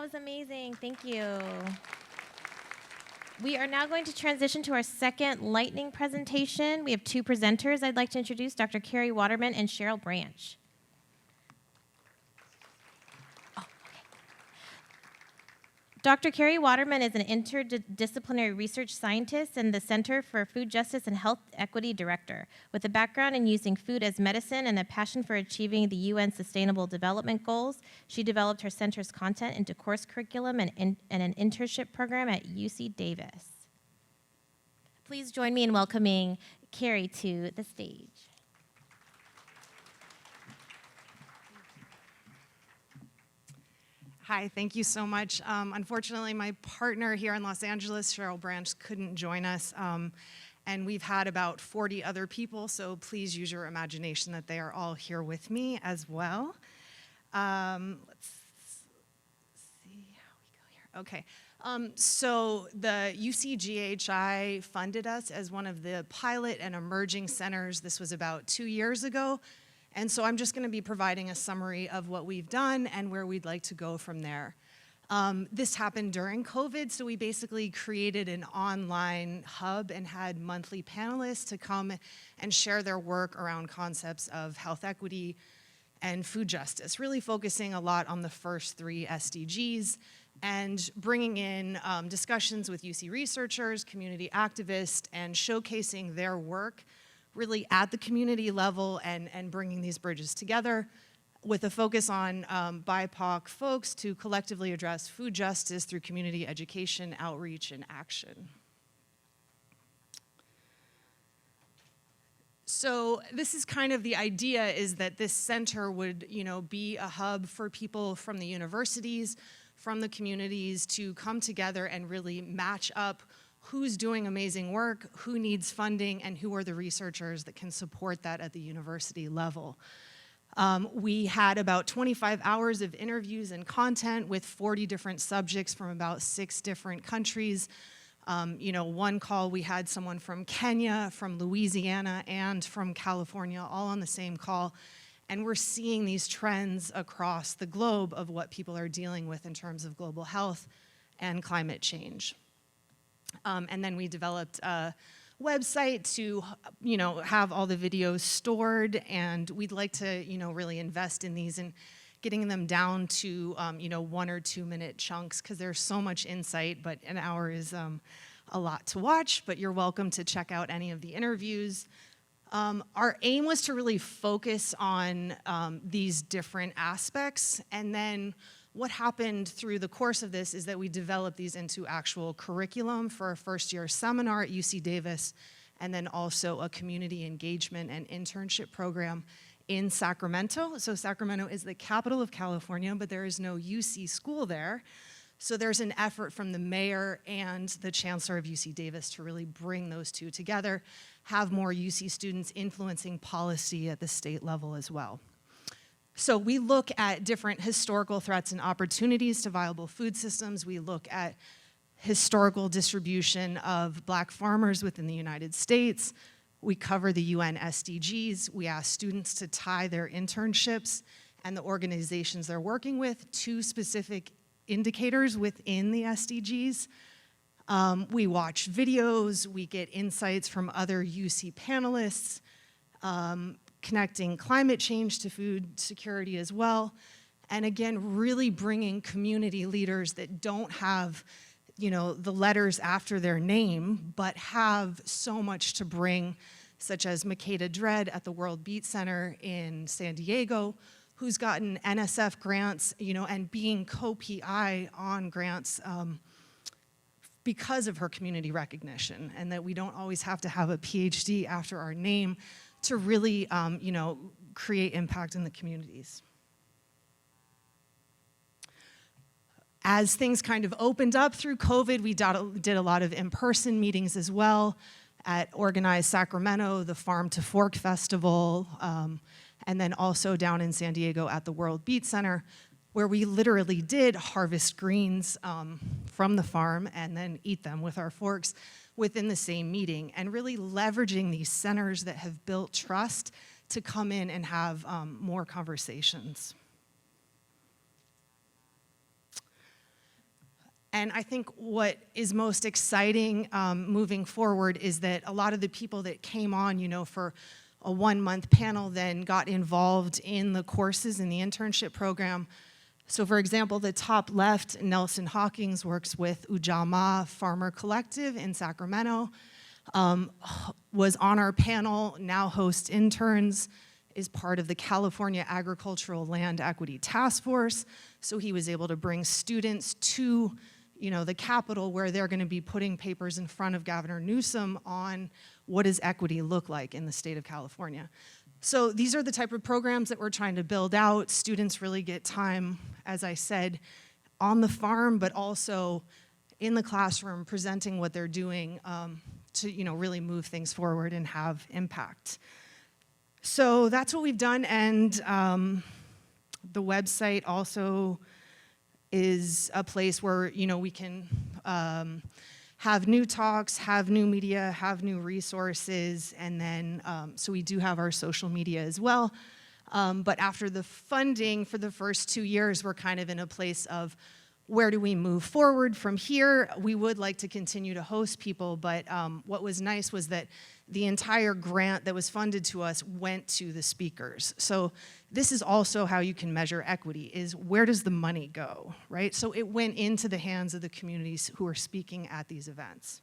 was amazing. Thank you. We are now going to transition to our second lightning presentation. We have two presenters I'd like to introduce, Dr. Carrie Waterman and Cheryl Branch. Dr. Carrie Waterman is an interdisciplinary research scientist and the Center for Food Justice and Health Equity Director. With a background in using food as medicine and a passion for achieving the UN Sustainable Development Goals, she developed her center's content into course curriculum and an internship program at UC Davis. Please join me in welcoming Carrie to the stage. Hi, thank you so much. Unfortunately, my partner here in Los Angeles, Cheryl Branch, couldn't join us, and we've had about 40 other people, so please use your imagination that they are all here with me as well. Let's see how we go here. Okay, so the UCGHI funded us as one of the pilot and emerging centers. This was about 2 years ago. And so I'm just going to be providing a summary of what we've done and where we'd like to go from there. This happened during COVID, so we basically created an online hub and had monthly panelists to come and share their work around concepts of health equity and food justice, really focusing a lot on the first 3 SDGs and bringing in discussions with UC researchers, community activists, and showcasing their work really at the community level and bringing these bridges together with a focus on BIPOC folks to collectively address food justice through community education, outreach, and action. So this is kind of the idea, is that this center would, be a hub for people from the universities, from the communities to come together and really match up who's doing amazing work, who needs funding, and who are the researchers that can support that at the university level. We had about 25 hours of interviews and content with 40 different subjects from about 6 different countries. One call we had someone from Kenya, from Louisiana, and from California, all on the same call. And we're seeing these trends across the globe of what people are dealing with in terms of global health and climate change. And then we developed a website to, have all the videos stored, and we'd like to, really invest in these and getting them down to, 1 or 2 minute chunks, because there's so much insight, but an hour is a lot to watch, but you're welcome to check out any of the interviews. Our aim was to really focus on these different aspects, and then what happened through the course of this is that we developed these into actual curriculum for a first-year seminar at UC Davis, and then also a community engagement and internship program in Sacramento. So Sacramento is the capital of California, but there is no UC school there. So there's an effort from the mayor and the chancellor of UC Davis to really bring those two together, have more UC students influencing policy at the state level as well. So we look at different historical threats and opportunities to viable food systems. We look at historical distribution of Black farmers within the United States. We cover the UN SDGs. We ask students to tie their internships and the organizations they're working with to specific indicators within the SDGs. We watch videos. We get insights from other UC panelists. Connecting climate change to food security as well. And again, really bringing community leaders that don't have, the letters after their name, but have so much to bring, such as Makeda Dredd at the World Beat Center in San Diego, who's gotten NSF grants, and being co-PI on grants because of her community recognition, and that we don't always have to have a PhD after our name to really, create impact in the communities. As things kind of opened up through COVID, we did a lot of in-person meetings as well at Organized Sacramento, the Farm to Fork Festival, and then also down in San Diego at the World Beat Center, where we literally did harvest greens from the farm and then eat them with our forks within the same meeting, and really leveraging these centers that have built trust to come in and have more conversations. And I think what is most exciting moving forward is that a lot of the people that came on, for a 1-month panel then got involved in the courses in the internship program. So for example, the top left, Nelson Hawkins works with UCGHI Farmer Collective in Sacramento, was on our panel, now hosts interns, is part of the California Agricultural Land Equity Task Force. So he was able to bring students to the Capitol where they're going to be putting papers in front of Governor Newsom on what does equity look like in the state of California. So these are the type of programs that we're trying to build out. Students really get time, as I said, on the farm, but also in the classroom presenting what they're doing to really move things forward and have impact. So that's what we've done, and the website also is a place where we can have new talks, have new media, have new resources, and then so we do have our social media as well. But after the funding for the first 2 years, we're kind of in a place of where do we move forward from here? We would like to continue to host people, but what was nice was that the entire grant that was funded to us went to the speakers. So this is also how you can measure equity, is where does the money go, right? So it went into the hands of the communities who are speaking at these events.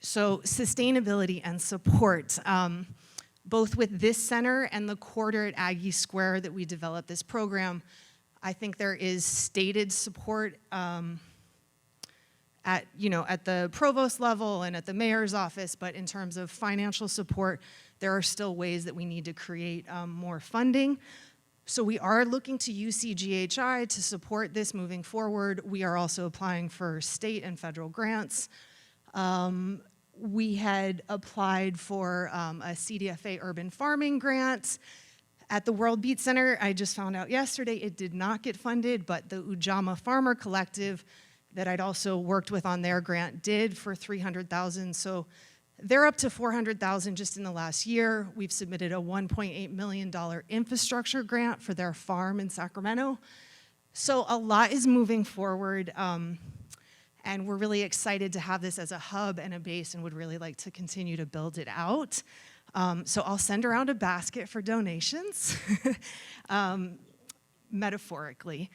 So sustainability and support, both with this center and the quarter at Aggie Square that we developed this program, I think there is stated support at the provost level and at the mayor's office, but in terms of financial support, there are still ways that we need to create more funding. So we are looking to UCGHI to support this moving forward. We are also applying for state and federal grants. We had applied for a CDFA urban farming grant. At the World Beet Center, I just found out yesterday it did not get funded, but the UCGHI Farmer Collective that I'd also worked with on their grant did for $300,000. So they're up to $400,000 just in the last year. We've submitted a $1.8 million infrastructure grant for their farm in Sacramento. So a lot is moving forward, and we're really excited to have this as a hub and a base and would really like to continue to build it out. So I'll send around a basket for donations, metaphorically.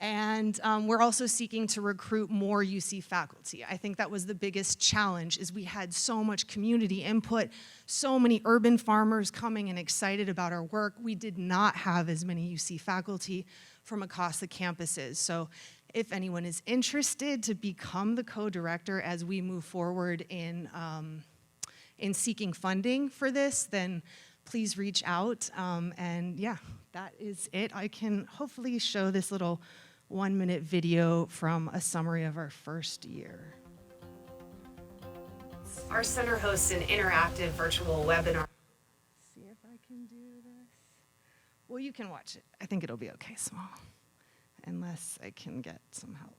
And we're also seeking to recruit more UC faculty. I think that was the biggest challenge, is we had so much community input, so many urban farmers coming and excited about our work. We did not have as many UC faculty from across the campuses. So if anyone is interested to become the co-director as we move forward in seeking funding for this, then please reach out. And yeah, that is it. I can hopefully show this little 1-minute video from a summary of our first year. Our center hosts an interactive virtual webinar. See if I can do this. Well, you can watch it. I think it'll be okay, small, unless I can get some help.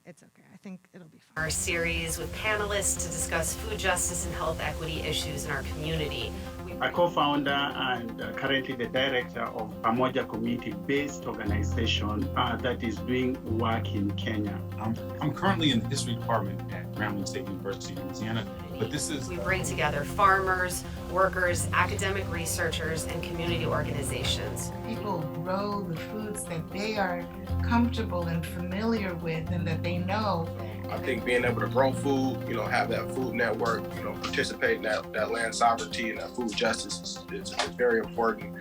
It's okay, I think it'll be fine. Our series with panelists to discuss food justice and health equity issues in our community. A co-founder and currently the director of Pamoja community-based organization that is doing work in Kenya. I'm currently in the history department at Grambling State University in Louisiana, but this is... We bring together farmers, workers, academic researchers, and community organizations. People grow the foods that they are comfortable and familiar with and that they know. I think being able to grow food, have that food network, participate in that land sovereignty and that food justice is very important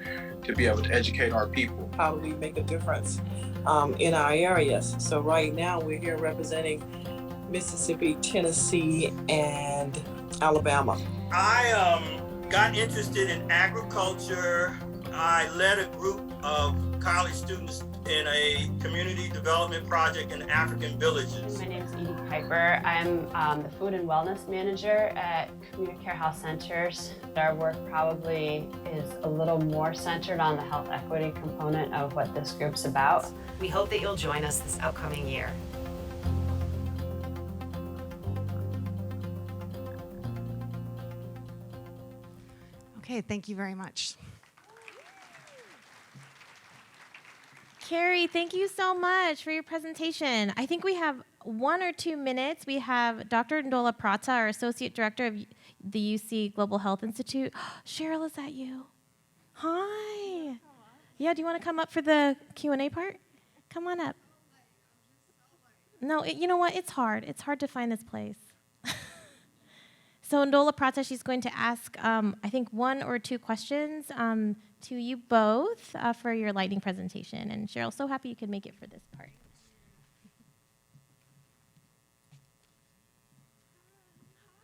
to be able to educate our people. How do we make a difference in our areas? So right now we're here representing Mississippi, Tennessee, and Alabama. I got interested in agriculture. I led a group of college students in a community development project in African villages. My name is Edie Piper. I'm the food and wellness manager at Community Care Health Centers. Our work probably is a little more centered on the health equity component of what this group's about. We hope that you'll join us this upcoming year. Okay, thank you very much. Carrie, thank you so much for your presentation. I think we have 1 or 2 minutes. We have Dr. Ndola Prata, our Associate Director of the UC Global Health Institute. Cheryl, is that you? Hi. Yeah, do you want to come up for the Q&A part? Come on up. No, you know what? It's hard. It's hard to find this place. So Ndola Prata, she's going to ask, I think, 1 or 2 questions to you both for your lightning presentation. And Cheryl, so happy you could make it for this part.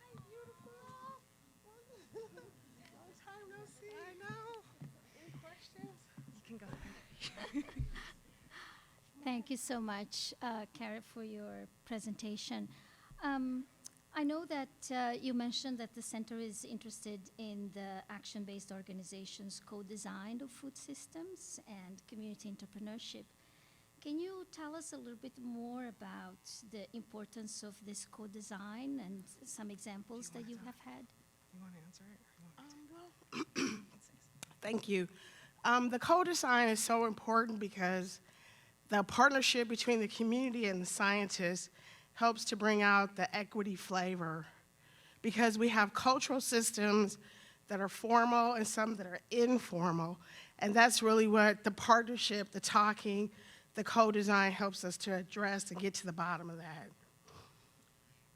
Hi, beautiful. Long time no see. I know. Any questions? You can go. Thank you so much, Carrie, for your presentation. I know that you mentioned that the center is interested in the action-based organizations co-design of food systems and community entrepreneurship. Can you tell us a little bit more about the importance of this co-design and some examples that you have had? You want to answer it? Thank you. The co-design is so important because the partnership between the community and the scientists helps to bring out the equity flavor, because we have cultural systems that are formal and some that are informal, and that's really what the partnership, the talking, the co-design helps us to address and get to the bottom of that.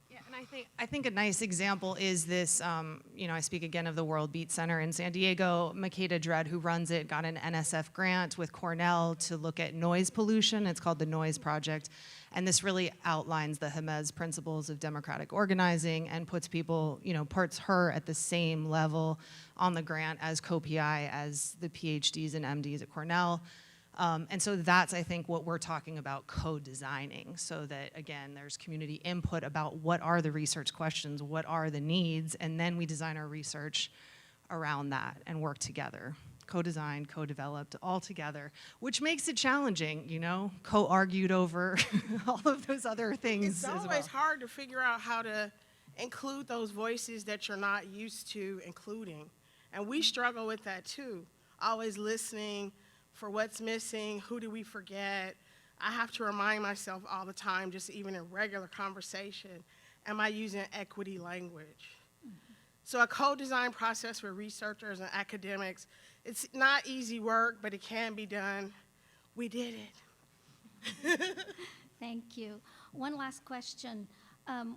Yeah, and I think a nice example is this, I speak again of the World Beat Center in San Diego. Makeda Dredd, who runs it, got an NSF grant with Cornell to look at noise pollution. It's called the Noise Project. And this really outlines the Hermes principles of democratic organizing and puts people, puts her at the same level on the grant as co-PI as the PhDs and MDs at Cornell. And so that's, I think, what we're talking about co-designing, so that, again, there's community input about what are the research questions, what are the needs, and then we design our research around that and work together. Co-designed, co-developed, all together, which makes it challenging, co-argued over all of those other things. It's always hard to figure out how to include those voices that you're not used to including. And we struggle with that too, always listening for what's missing, who do we forget. I have to remind myself all the time, just even in regular conversation, am I using equity language? So a co-design process for researchers and academics, it's not easy work, but it can be done. We did it. Thank you. One last question.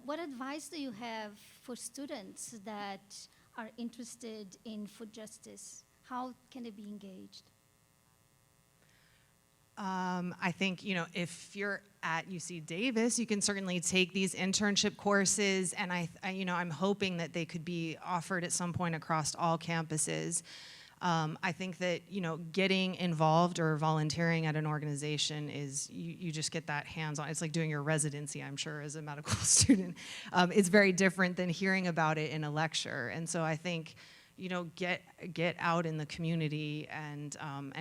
What advice do you have for students that are interested in food justice? How can they be engaged? I think, if you're at UC Davis, you can certainly take these internship courses, and I'm hoping that they could be offered at some point across all campuses. I think that, getting involved or volunteering at an organization is, you just get that hands-on. It's like doing your residency, I'm sure, as a medical student. It's very different than hearing about it in a lecture. And so I think, get out in the community and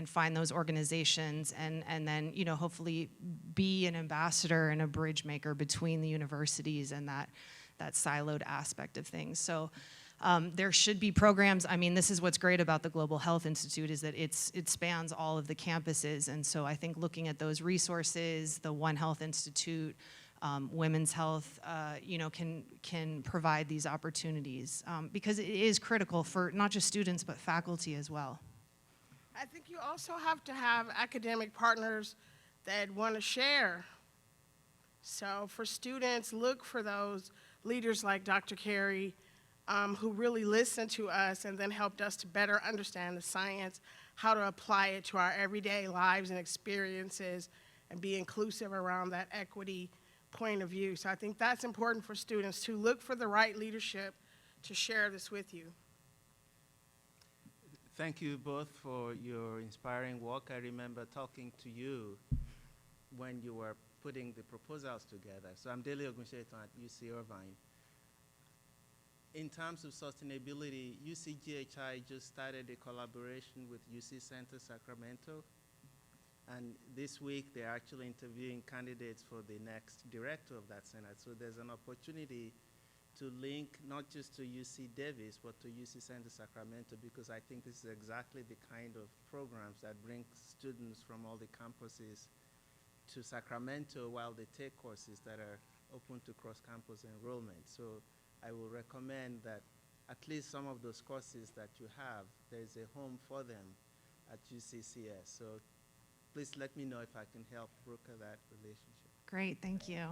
find those organizations and then, hopefully be an ambassador and a bridge maker between the universities and that siloed aspect of things. So there should be programs. I mean, this is what's great about the Global Health Institute, is that it spans all of the campuses. And so I think looking at those resources, the One Health Institute, Women's Health, can provide these opportunities because it is critical for not just students, but faculty as well. I think you also have to have academic partners that want to share. So for students, look for those leaders like Dr. Carrie, who really listened to us and then helped us to better understand the science, how to apply it to our everyday lives and experiences, and be inclusive around that equity point of view. So I think that's important for students, to look for the right leadership to share this with you. Thank you both for your inspiring work. I remember talking to you when you were putting the proposals together. So I'm Dele Ogunshetan at UC Irvine. In terms of sustainability, UCGHI just started a collaboration with UC Center Sacramento. And this week, they're actually interviewing candidates for the next director of that center. So there's an opportunity to link not just to UC Davis, but to UC Santa Sacramento, because I think this is exactly the kind of programs that bring students from all the campuses to Sacramento while they take courses that are open to cross-campus enrollment. So I will recommend that at least some of those courses that you have, there's a home for them at UCCS. So please let me know if I can help broker that relationship. Great, thank you.